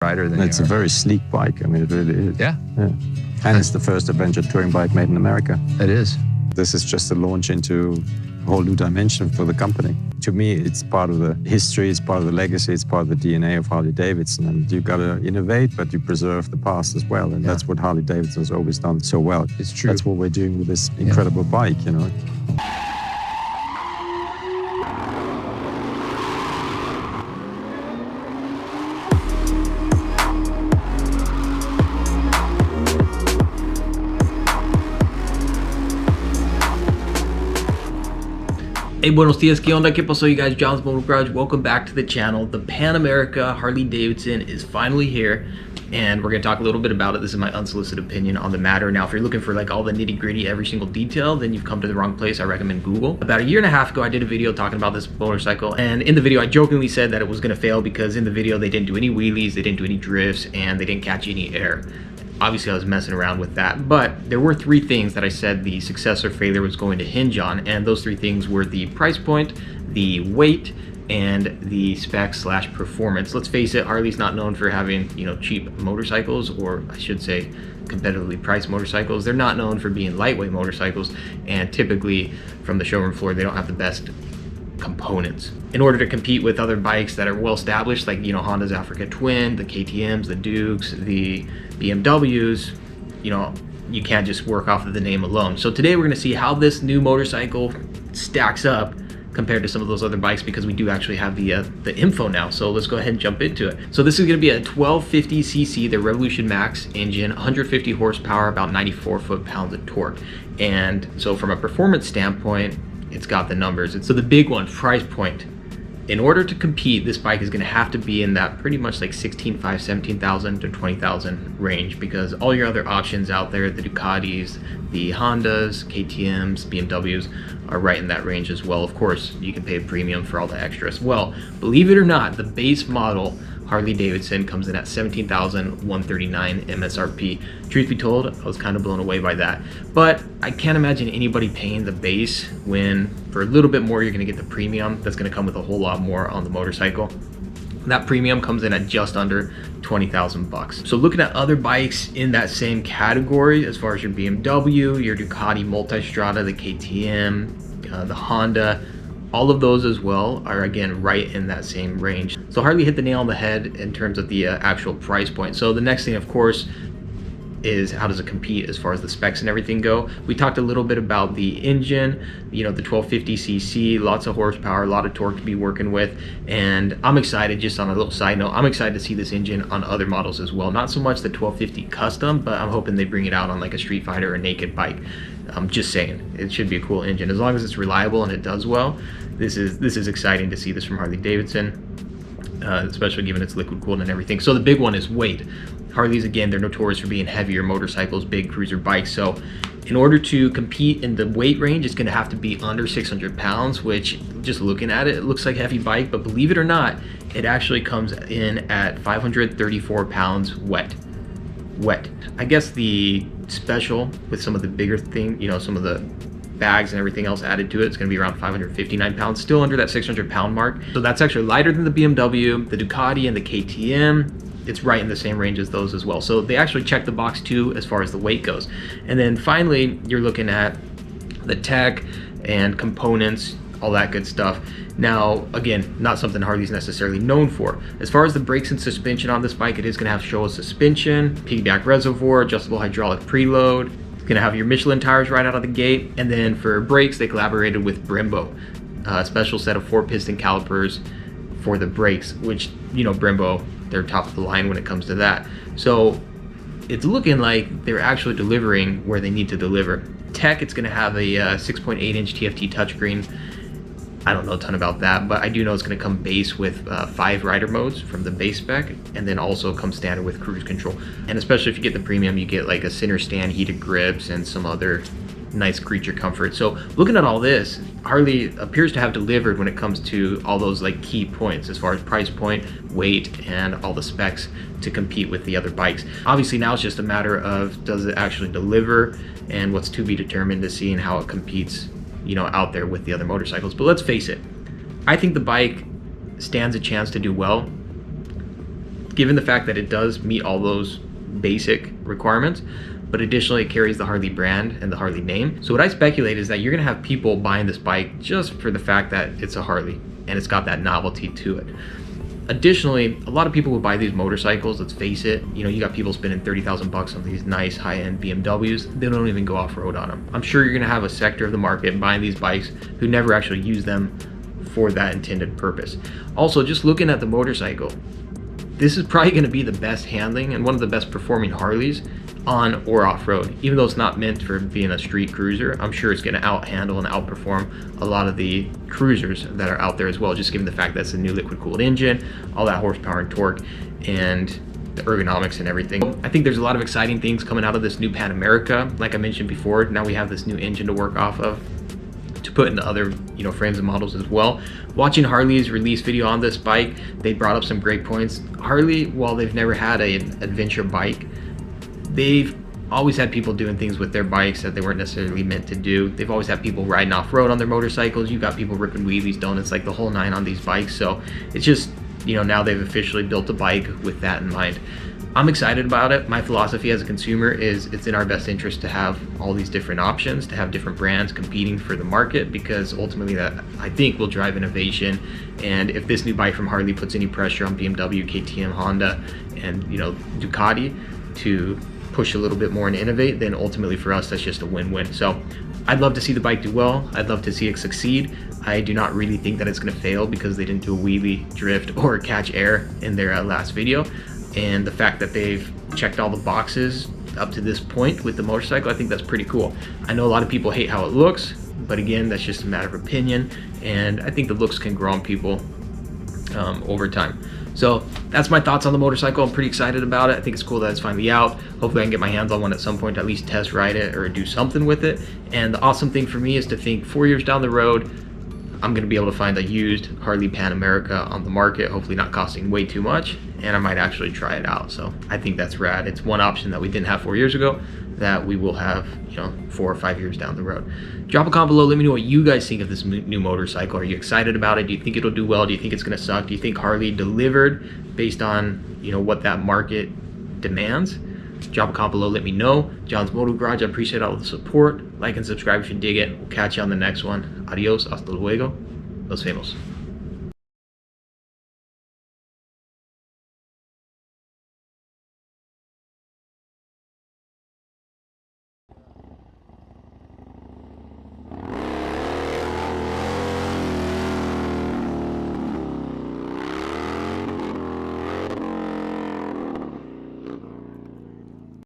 rider than It's a very sleek bike. I mean, it really is. Yeah. And it's the first adventure touring bike made in America. It is. This is just a launch into a whole new dimension for the company. To me, it's part of the history, it's part of the legacy, it's part of the DNA of Harley Davidson. And you got to innovate, but you preserve the past as well. And that's what Harley Davidson has always done so well. It's true. That's what we're doing with this incredible bike, you know. Hey, buenos dias, ¿qué onda? ¿Qué pasó, you guys? John's Motor Garage. Welcome back to the channel. The Pan America Harley Davidson is finally here, and we're going to talk a little bit about it. This is my unsolicited opinion on the matter. Now, if you're looking for like all the nitty-gritty, every single detail, then you've come to the wrong place. I recommend Google. About a year and a half ago, I did a video talking about this motorcycle, and in the video, I jokingly said that it was going to fail because in the video, they didn't do any wheelies, they didn't do any drifts, and they didn't catch any air. Obviously, I was messing around with that, but there were three things that I said the success or failure was going to hinge on, and those three things were the price point, the weight, and the specs / performance. Let's face it, Harley's not known for having, cheap motorcycles, or I should say competitively priced motorcycles. They're not known for being lightweight motorcycles, and typically from the showroom floor, they don't have the best components. In order to compete with other bikes that are well established, like Honda's Africa Twin, the KTMs, the Dukes, the BMWs, you can't just work off of the name alone. So today we're going to see how this new motorcycle stacks up compared to some of those other bikes, because we do actually have the info now. So let's go ahead and jump into it. So this is going to be a 1250cc, the Revolution Max engine, 150 horsepower, about 94 foot-pounds of torque. And so from a performance standpoint, it's got the numbers. And so the big one, price point. In order to compete, this bike is going to have to be in that pretty much like 16,500, 17,000 to 20,000 range, because all your other options out there, the Ducatis, the Hondas, KTMs, BMWs, are right in that range as well. Of course, you can pay a premium for all the extras. Well, believe it or not, the base model Harley Davidson comes in at $17,139 MSRP. Truth be told, I was kind of blown away by that. But I can't imagine anybody paying the base when for a little bit more you're going to get the premium that's going to come with a whole lot more on the motorcycle. That premium comes in at just under 20,000 bucks. So looking at other bikes in that same category, as far as your BMW, your Ducati Multistrada, the KTM, the Honda, all of those as well are again right in that same range. So Harley hit the nail on the head in terms of the actual price point. So the next thing, of course, is how does it compete as far as the specs and everything go. We talked a little bit about the engine, the 1250cc, lots of horsepower, a lot of torque to be working with, and I'm excited, just on a little side note, I'm excited to see this engine on other models as well. Not so much the 1250 custom, but I'm hoping they bring it out on like a Street Fighter or a naked bike. I'm just saying, it should be a cool engine as long as it's reliable and it does well. This is exciting to see this from Harley Davidson, especially given it's liquid cooled and everything. So the big one is weight. Harleys, again, they're notorious for being heavier motorcycles, big cruiser bikes. So in order to compete in the weight range, it's going to have to be under 600 pounds, which just looking at it, it looks like a heavy bike, but believe it or not, it actually comes in at 534 pounds wet. I guess the special with some of the bigger thing, some of the bags and everything else added to it, it's going to be around 559 pounds, still under that 600 pound mark. So that's actually lighter than the BMW, the Ducati, and the KTM. It's right in the same range as those as well. So they actually check the box too as far as the weight goes. And then finally, you're looking at the tech and components, all that good stuff. Now, again, not something Harley's necessarily known for. As far as the brakes and suspension on this bike, it is going to have Showa suspension, piggyback reservoir, adjustable hydraulic preload. It's going to have your Michelin tires right out of the gate. And then for brakes, they collaborated with Brembo, a special set of 4-piston calipers for the brakes, which, Brembo, they're top of the line when it comes to that. So it's looking like they're actually delivering where they need to deliver. Tech, it's going to have a 6.8-inch TFT touchscreen. I don't know a ton about that, but I do know it's going to come base with 5 rider modes from the base spec, and then also come standard with cruise control. And especially if you get the premium, you get like a center stand, heated grips, and some other nice creature comfort. So looking at all this, Harley appears to have delivered when it comes to all those like key points as far as price point, weight, and all the specs to compete with the other bikes. Obviously now it's just a matter of does it actually deliver, and what's to be determined to see and how it competes out there with the other motorcycles. But let's face it, I think the bike stands a chance to do well given the fact that it does meet all those basic requirements, but additionally it carries the Harley brand and the Harley name. So what I speculate is that you're gonna have people buying this bike just for the fact that it's a Harley and it's got that novelty to it. Additionally, a lot of people who buy these motorcycles, let's face it, you know, you got people spending 30,000 bucks on these nice high-end BMWs. They don't even go off-road on them. I'm sure you're gonna have a sector of the market buying these bikes who never actually use them for that intended purpose. Also, just looking at the motorcycle, this is probably gonna be the best handling and one of the best performing Harleys on or off-road. Even though it's not meant for being a street cruiser, I'm sure it's gonna out-handle and outperform a lot of the cruisers that are out there as well, just given the fact that it's a new liquid-cooled engine, all that horsepower and torque, and the ergonomics and everything. I think there's a lot of exciting things coming out of this new Pan America. Like I mentioned before, now we have this new engine to work off of to put into other, you know, frames and models as well. Watching Harley's release video on this bike, they brought up some great points. Harley, while they've never had an adventure bike, they've always had people doing things with their bikes that they weren't necessarily meant to do. They've always had people riding off-road on their motorcycles. You've got people ripping wheelies, donuts, like the whole nine on these bikes. So it's just, you know, now they've officially built a bike with that in mind. I'm excited about it. My philosophy as a consumer is it's in our best interest to have all these different options, to have different brands competing for the market, because ultimately that, I think, will drive innovation. And if this new bike from Harley puts any pressure on BMW, KTM, Honda, and, you know, Ducati to push a little bit more and innovate, then ultimately for us that's just a win-win. So I'd love to see the bike do well. I'd love to see it succeed. I do not really think that it's going to fail because they didn't do a wheelie, drift, or catch air in their last video. And the fact that they've checked all the boxes up to this point with the motorcycle, I think that's pretty cool. I know a lot of people hate how it looks, but again, that's just a matter of opinion, and I think the looks can grow on people over time. So that's my thoughts on the motorcycle. I'm pretty excited about it. I think it's cool that it's finally out. Hopefully I can get my hands on one at some point to at least test ride it or do something with it. And the awesome thing for me is to think 4 years down the road, I'm gonna be able to find a used Harley Pan America on the market, hopefully not costing way too much, and I might actually try it out. So I think that's rad. It's one option that we didn't have 4 years ago that we will have, you know, 4 or 5 years down the road. Drop a comment below. Let me know what you guys think of this new motorcycle. Are you excited about it? Do you think it'll do well? Do you think it's gonna suck? Do you think Harley delivered based on, you know, what that market demands? Drop a comment below. Let me know. John's Moto Garage. I appreciate all the support. Like and subscribe if you dig it. We'll catch you on the next one. Adios. Hasta luego. Los vemos.